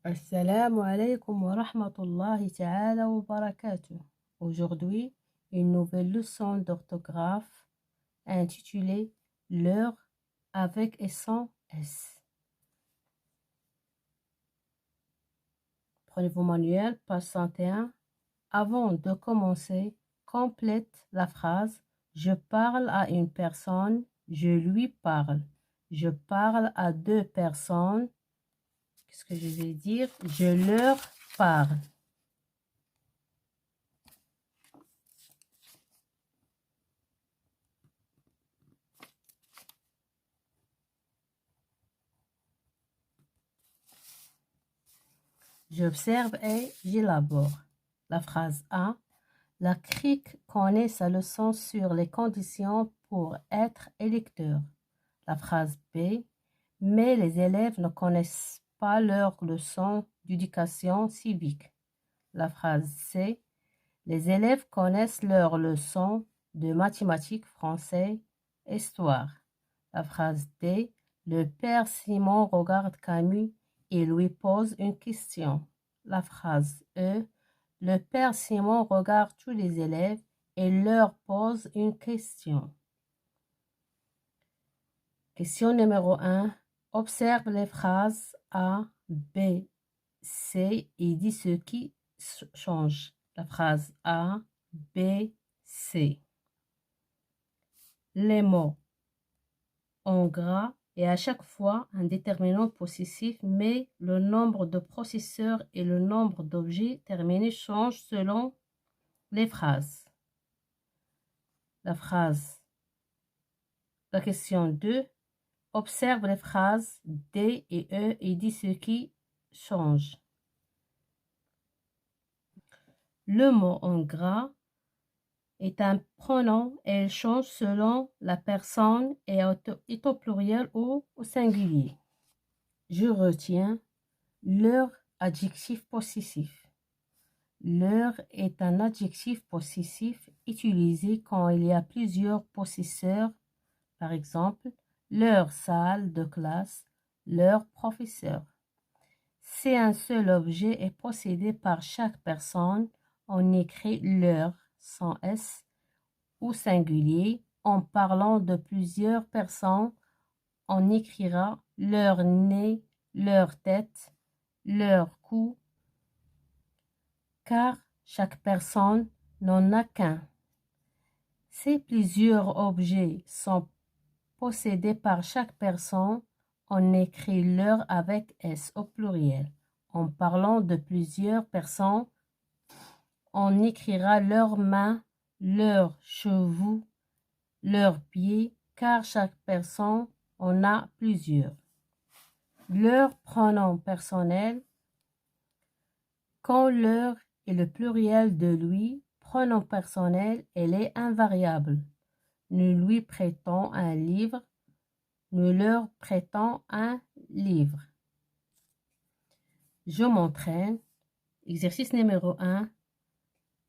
Assalamu alaikum wa rahmatullahi ta'ala wa barakatuh. Aujourd'hui, une nouvelle leçon d'orthographe intitulée L'heure avec et sans S. Prenez vos manuels, page 101. Avant de commencer, complète la phrase Je parle à une personne, je lui parle. Je parle à deux personnes. Qu'est-ce que je vais dire? Je leur parle. J'observe et j'élabore. La phrase A. La CRIC connaît sa leçon sur les conditions pour être électeur. La phrase B. Mais les élèves ne connaissent pas leur leçon d'éducation civique. La phrase C. Les élèves connaissent leur leçon de mathématiques, français, histoire. La phrase D. Le père Simon regarde Camus et lui pose une question. La phrase E. Le père Simon regarde tous les élèves et leur pose une question. Question numéro 1. Observe les phrases A, B, C et dis ce qui change. La phrase A, B, C. Les mots en gras et à chaque fois un déterminant possessif, mais le nombre de processeurs et le nombre d'objets terminés changent selon les phrases. La question 2. Observe les phrases D et E et dis ce qui change. Le mot en gras est un pronom et il change selon la personne et est au pluriel ou au singulier. Je retiens leur adjectif possessif. Leur est un adjectif possessif utilisé quand il y a plusieurs possesseurs, par exemple, leur salle de classe, leur professeur. Si un seul objet est possédé par chaque personne, on écrit leur sans S ou singulier. En parlant de plusieurs personnes, on écrira leur nez, leur tête, leur cou, car chaque personne n'en a qu'un. Si plusieurs objets sont possédés par chaque personne, on écrit leur avec S au pluriel. En parlant de plusieurs personnes, on écrira leurs mains, leurs cheveux, leurs pieds, car chaque personne en a plusieurs. Leur pronom personnel, quand leur est le pluriel de lui, pronom personnel, elle est invariable. Nous lui prêtons un livre, nous leur prêtons un livre. Je m'entraîne. Exercice numéro 1.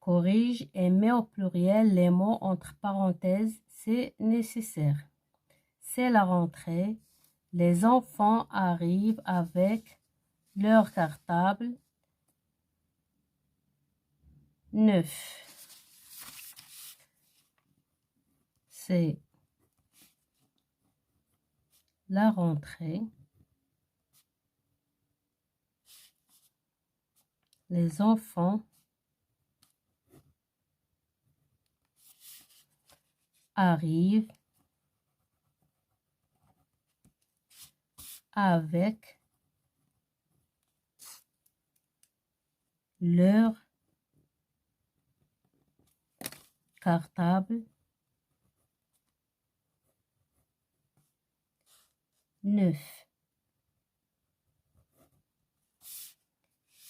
Corrige et mets au pluriel les mots entre parenthèses, c'est nécessaire. C'est la rentrée. Les enfants arrivent avec leur cartable neuf. C'est la rentrée. Les enfants arrivent avec leur cartable neuf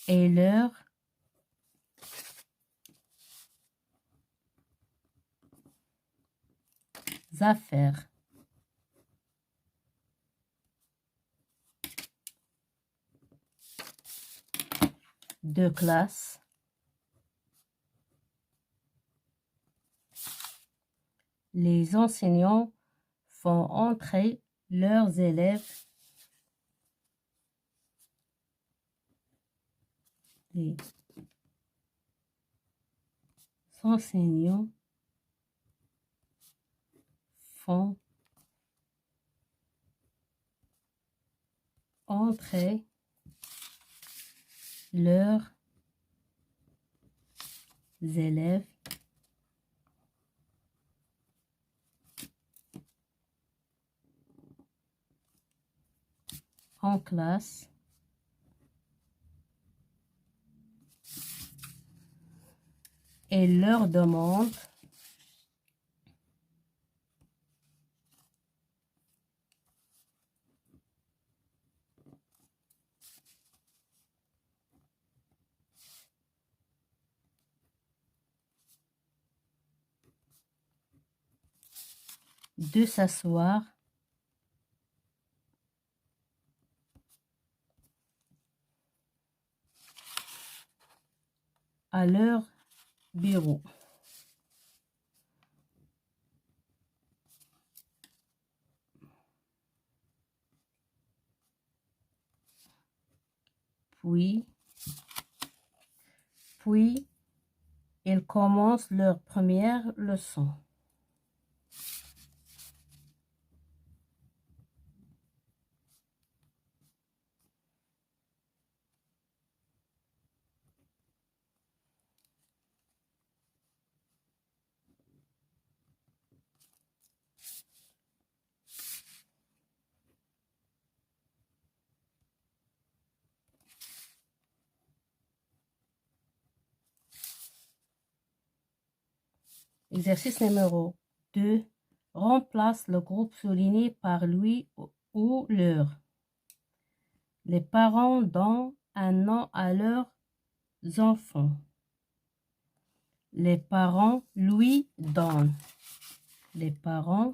et leurs affaires. De classe. Les enseignants font entrer leurs élèves Les enseignants font entrer leurs élèves en classe et leur demandent de s'asseoir à leur bureau. Puis, ils commencent leur première leçon. Exercice numéro 2. Remplace le groupe souligné par lui ou leur. Les parents donnent un nom à leurs enfants. Les parents lui donnent. Les parents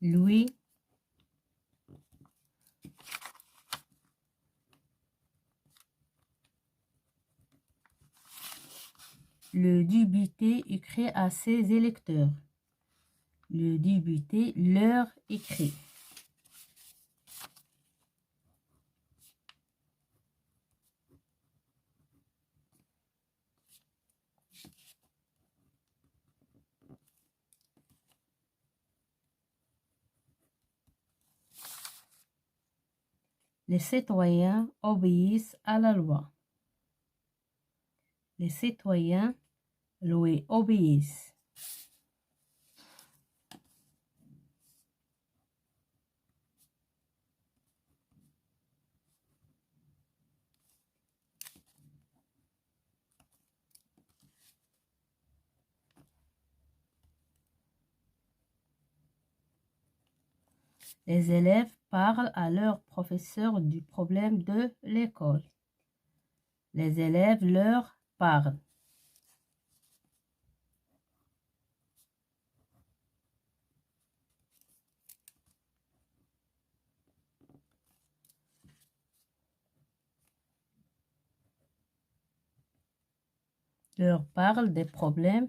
lui le député écrit à ses électeurs. Le député leur écrit. Les citoyens obéissent à la loi. Les citoyens lui obéissent. Les élèves parlent à leur professeur du problème de l'école. Les élèves leur parlent. Leur parlent des problèmes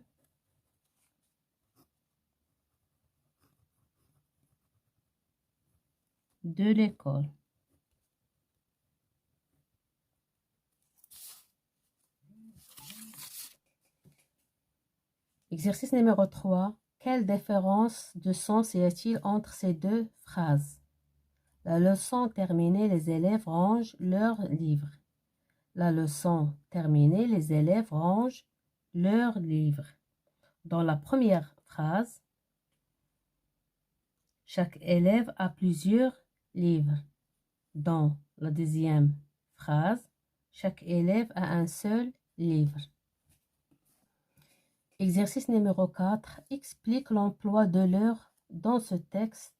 de l'école. Exercice numéro 3. Quelle différence de sens y a-t-il entre ces deux phrases? La leçon terminée, les élèves rangent leurs livres. La leçon terminée, les élèves rangent leurs livres. Dans la première phrase, chaque élève a plusieurs livres. Dans la deuxième phrase, chaque élève a un seul livre. Exercice numéro 4. Explique l'emploi de l'heure dans ce texte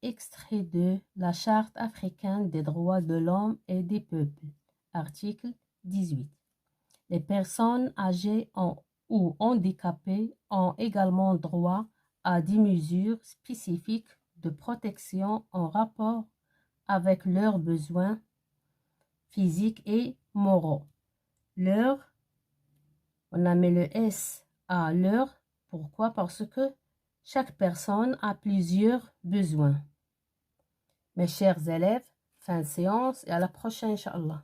extrait de la Charte africaine des droits de l'homme et des peuples. Article 18. Les personnes âgées ou handicapées ont également droit à des mesures spécifiques de protection en rapport avec leurs besoins physiques et moraux. L'heure, on a mis le S à l'heure. Pourquoi? Parce que chaque personne a plusieurs besoins. Mes chers élèves, Fin de séance et à la prochaine, Inch'Allah.